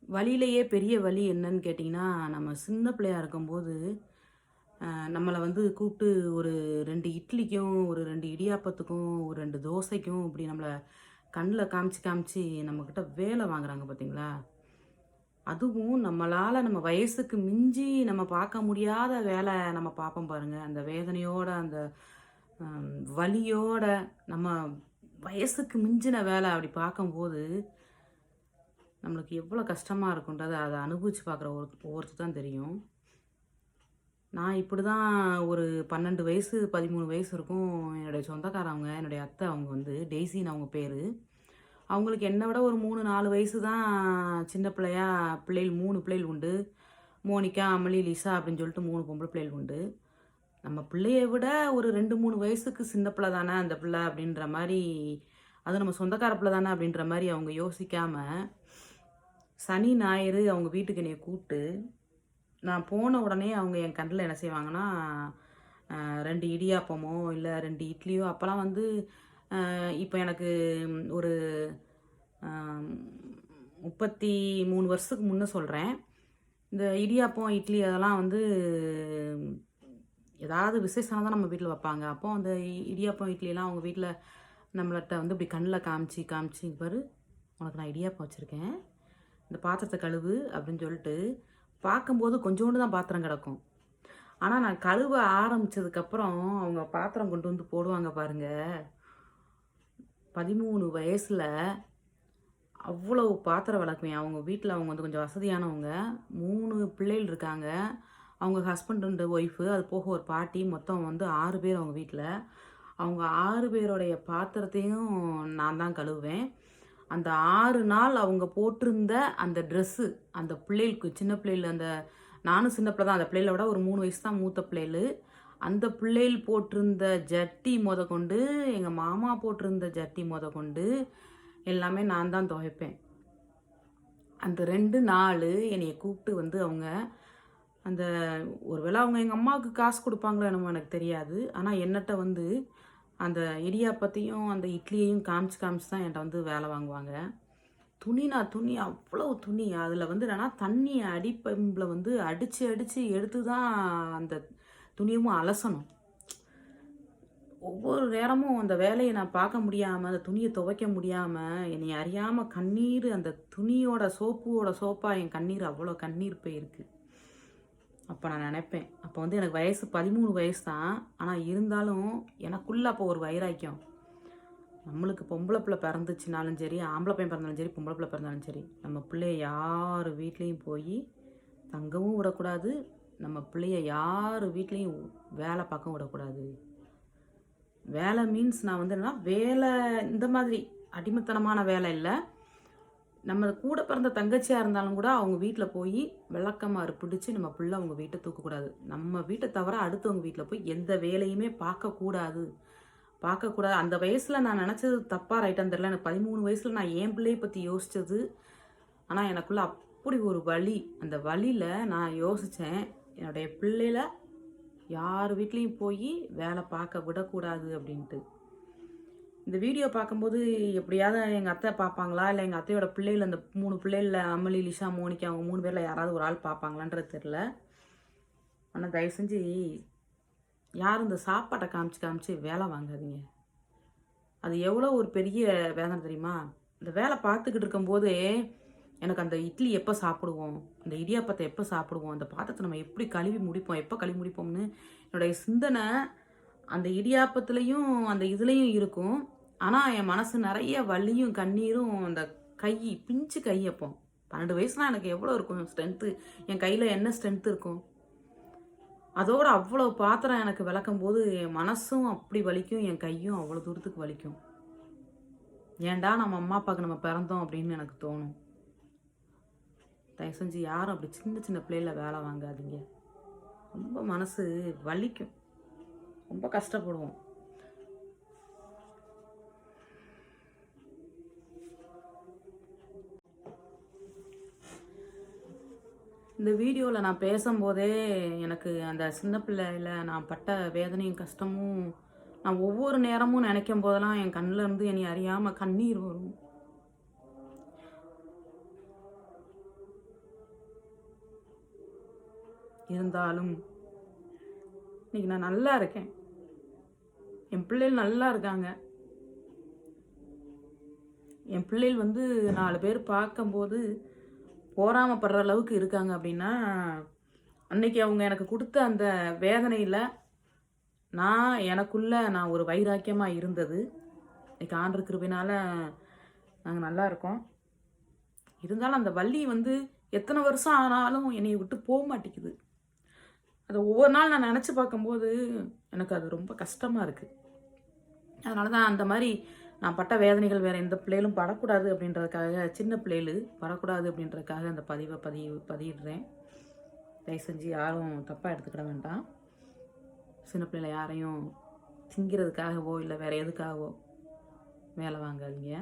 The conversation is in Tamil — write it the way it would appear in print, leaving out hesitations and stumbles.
வலியிலேயே பெரிய வலி என்னன்னு கேட்டிங்கன்னா, நம்ம சின்ன பிள்ளையா இருக்கும்போது, நம்மள வந்து கூப்ட்டு ஒரு 2 இட்லிக்கும், ஒரு 2 இடியாப்பத்துக்கும், ஒரு 2 தோசைக்கும் இப்படி நம்மள கண்ல காமிச்சு, காமிச்சு நம்மகிட்ட வேல வாங்குறாங்க பார்த்தீங்களா? அதுவும் நம்மளால நம்ம வயசுக்கு மிஞ்சி நம்ம பார்க்க முடியாத வேல நம்ம பார்ப்போம் பாருங்க. அந்த வேதனையோட, அந்த வலியோட நம்ம வயசுக்கு மிஞ்சின வேல அப்படி பார்க்கும்போது, நம்மளுக்கு எவ்வளோ கஷ்டமா இருக்குன்றத அத அனுபவிச்சு பார்க்குற ஒவ்வொருத்தருக்கு தான் தெரியும். நான் இப்படிதான் ஒரு 12 வயசு, 13 வயசு இருக்கும். என்னுடைய சொந்தக்காரவங்க, என்னுடைய அத்தை அவங்க வந்து டெய்ஸின்னு அவங்க பேரு. அவங்களுக்கு என்ன விட ஒரு 3, 4 வயசு தான் சின்ன பிள்ளையா பிள்ளைகள் 3 பிள்ளைகள் உண்டு. மோனிகா, அமளி, லிசா அப்படின்னு சொல்லிட்டு 3 பொம்பள பிள்ளைகள் உண்டு. நம்ம பிள்ளைய விட ஒரு 2, 3 வயசுக்கு சின்ன பிள்ளை தானே அந்த பிள்ளை அப்படின்ற மாரி, அதுவும் நம்ம சொந்தக்கார பிள்ளை தானே அப்படின்ற மாரி அவங்க யோசிக்காம, சனி, ஞாயிறு அவங்க வீட்டுக்கு என்னைய கூப்ட்டு நான் போன உடனே அவங்க என் கண்ல என்ன செய்வாங்கன்னா, 2 இடியாப்பமோ, இல்ல 2 இட்லியோ அப்பலாம் வந்து இப்ப எனக்கு ஒரு அ 33 வருஷத்துக்கு முன்ன சொல்றேன். இந்த இடியாப்பம், இட்லி அதெல்லாம் வந்து ஏதாவது விசேஷம்னா தான் நம்ம வீட்ல வப்பாங்க. அப்போ அந்த இடியாப்பம், இட்லிலாம் அவங்க வீட்ல நம்மள்ட்ட வந்து இப்டி கண்ல காமிச்சு, காமிச்சு "இங்க பாரு உனக்கு நான் இடியாப்பம் வச்சிருக்கேன். இந்த பாத்திரத்த கழுவு" அப்படின்னு சொல்லிட்டு பார்க்கும்போது கொஞ்சோண்டு தான் பாத்திரம் கிடக்கும். ஆனா, நான் கழுவ ஆரம்பிச்சதுக்கப்புறம், அவங்க பாத்திரம் கொண்டு வந்து போடுவாங்க பாருங்க. 13 வயசுல அவ்வளவு பாத்திரம் வெளக்குவேன். அவங்க வீட்ல அவங்க வந்து கொஞ்சம் வசதியானவங்க. 3 பிள்ளைகள் இருக்காங்க. அவங்க ஹஸ்பண்ட் அண்ட் ஒய்ஃபு, அது போக ஒரு பாட்டி. மொத்தம் வந்து 6 பேர் அவங்க வீட்ல. அவங்க 6 பேருடைய பாத்திரத்தையும் நான் தான் கழுவுவேன். அந்த 6 நாள் அவங்க போட்டிருந்த அந்த ட்ரெஸ்ஸு, அந்த பிள்ளைகளுக்கு சின்ன பிள்ளைகள் அந்த நானும் சின்ன பிள்ளை தான். அந்த பிள்ளைகள விட ஒரு 3 வயசு தான் மூத்த பிள்ளைகளு. அந்த பிள்ளைகள் போட்டிருந்த ஜட்டி மொதக்கொண்டு, எங்க மாமா போட்டிருந்த ஜட்டி மொதக்கொண்டு, எல்லாமே நான் தான் துவைப்பேன். அந்த 2 நாளு என்னைய கூப்பிட்டு வந்து அவங்க அந்த ஒரு வேளை அவங்க எங்க அம்மாவுக்கு காசு குடுப்பாங்களோ என்னமோ எனக்கு தெரியாது. ஆனா என்னட்ட வந்து அந்த இடியாப்பத்தையும், அந்த இட்லியையும் காமிச்சு காமிச்சு தான் என்ட்ட வந்து வேலை வாங்குவாங்க. துணினா துணி அவ்வளவு துணி. அதில வந்து என்னன்னா, தண்ணி அடிப்பம்புல வந்து அடிச்சு, அடிச்சு எடுத்து தான் அந்த துணியவும் அலசணும். ஒவ்வொரு நேரமும் அந்த வேலைய நான் பார்க்க முடியாம, அந்த துணிய துவைக்க முடியாம, என்னைய அறியாம கண்ணீரு அந்த துணியோட சோப்போட சோப்பா என் கண்ணீர் அவ்வளோ கண்ணீர் போயிருக்கு. அப்ப நான் நெனைப்பேன். அப்ப வந்து எனக்கு வயசு 13 வயசு தான். ஆனா இருந்தாலும் எனக்குள்ள அப்போ ஒரு வைராக்கியம். நம்மளுக்கு பொம்பள பிள்ளை பிறந்துச்சுனாலும் சரி, ஆம்பள பையன் பிறந்தாலும் சரி, பொம்பள பிள்ளை பிறந்தாலும் சரி, நம்ம பிள்ளைய யார் வீட்லயும் போயி தங்கவும் விடக்கூடாது. நம்ம பிள்ளைய யார் வீட்லயும் வேலை பார்க்கவும் விடக்கூடாது. வேலை மீன்ஸ் நான் வந்து என்னன்னா, வேலை இந்த மாதிரி அடிமைத்தனமான வேலை இல்ல. நம்ம கூட பிறந்த தங்கச்சியா இருந்தாலும் கூட அவங்க வீட்ல போயி விளக்கமாறு பிடிச்சு நம்ம பிள்ளை அவங்க வீட்ட தூக்கக்கூடாது. நம்ம வீட்ட தவிர அடுத்தவங்க வீட்ல போய் எந்த வேலையுமே பார்க்கக்கூடாது. பார்க்கக்கூடாது. அந்த வயசுல நான் நெனச்சது தப்பா ரைட்டான்னு தெரியல. எனக்கு 13 வயசுல நான் என் பிள்ளைய பத்தி யோசிச்சது. ஆனா எனக்குள்ள அப்படி ஒரு வலி. அந்த வலியில நான் யோசிச்சேன். என்னுடைய பிள்ளைல யார் வீட்லயும் போயி வேலை பார்க்க விடக்கூடாது அப்படின்ட்டு. இந்த வீடியோ பார்க்கும்போது எப்படியாவது எங்க அத்தை பார்ப்பாங்களா? இல்ல எங்க அத்தையோட பிள்ளைகள் அந்த 3 பிள்ளைகள்ல அமளி, லிஷா, மோனிகா அவங்க 3 பேர்ல யாராவது ஒரு ஆள் பார்ப்பாங்களான்றது தெரியல. ஆனா தயவு செஞ்சு யாரும் இந்த சாப்பாட்ட காமிச்சு, காமிச்சு வேலை வாங்காதீங்க. அது எவ்வளோ ஒரு பெரிய வேதனை தெரியுமா? இந்த வேலை பார்த்துக்கிட்டு இருக்கும்போதே, எனக்கு அந்த இட்லி எப்ப சாப்பிடுவோம்? அந்த இடியாப்பத்த எப்ப சாப்பிடுவோம்? அந்த பாத்திரத்த நம்ம எப்படி கழுவி முடிப்போம்? எப்ப கழுவி முடிப்போம்ன்னு என்னுடைய சிந்தனை அந்த இடியாப்பத்திலயும், அந்த இதுலயும் இருக்கும். ஆனா, என் மனசு நெறைய வலியும், கண்ணீரும் அந்த கை பிஞ்சு கை அப்போ. 12 வயசுனா எனக்கு எவ்வளோ இருக்கும் ஸ்ட்ரென்த்து? என் கையில என்ன ஸ்ட்ரென்த் இருக்கும்? அதோட அவ்வளோ பாத்திரம் எனக்கு வெளக்கும்போது, என் மனசும் அப்படி வலிக்கும், என் கையும் அவ்வளோ தூரத்துக்கு வலிக்கும். ஏன்டா நம்ம அம்மா, அப்பாவுக்கு நம்ம பிறந்தோம் அப்படின்னு எனக்கு தோணும். தயவு செஞ்சு யாரும் அப்படி சின்ன சின்ன பிள்ளையில வேலை வாங்காதீங்க. ரொம்ப மனசு வலிக்கும். ரொம்ப கஷ்டப்படுவோம். இந்த வீடியோல நான் பேசம்போதே, எனக்கு அந்த சின்ன பிள்ளையில நான் பட்ட வேதனையும், கஷ்டமும் நான் ஒவ்வொரு நேரமும் நெனைக்கும் போதெல்லாம் என் கண்ல இருந்து என்னைய அறியாம கண்ணீர் வரும். இருந்தாலும் இன்னைக்கு நான் நல்லா இருக்கேன். என் பிள்ளைகள் நல்லா இருக்காங்க. என் பிள்ளைகள் வந்து 4 பேர் பார்க்கும்போது பொறாமைப்படுற அளவுக்கு இருக்காங்க அப்படின்னா, அன்னைக்கு அவங்க எனக்கு குடுத்த அந்த வேதனையில நான் ஒரு வைராக்கியமா இருந்தது. இன்னைக்கு ஆண்டவர் கிருபையினால நாங்க நல்லா இருக்கோம். இருந்தாலும் அந்த வலி வந்து எத்தனை வருஷம் ஆனாலும் என்னைய விட்டு போ மாட்டேங்குது. அத ஒவ்வொரு நாள் நான் நெனச்சு பார்க்கும்போது, எனக்கு அது ரொம்ப கஷ்டமா இருக்கு. அதனால தான் அந்த மாரி நான் பட்ட வேதனைகள் வேற எந்த பிள்ளைகளும் படக்கூடாது அப்படின்றதுக்காக, சின்ன பிள்ளைகளு படக்கூடாது அப்படின்றதுக்காக அந்த பதியிடுறேன். தயவு செஞ்சு யாரும் தப்பா எடுத்துக்கிட வேண்டாம். சின்ன பிள்ளைகள யாரையும் திங்கிறதுக்காகவோ, இல்ல வேற எதுக்காகவோ வேலை வாங்காதீங்க.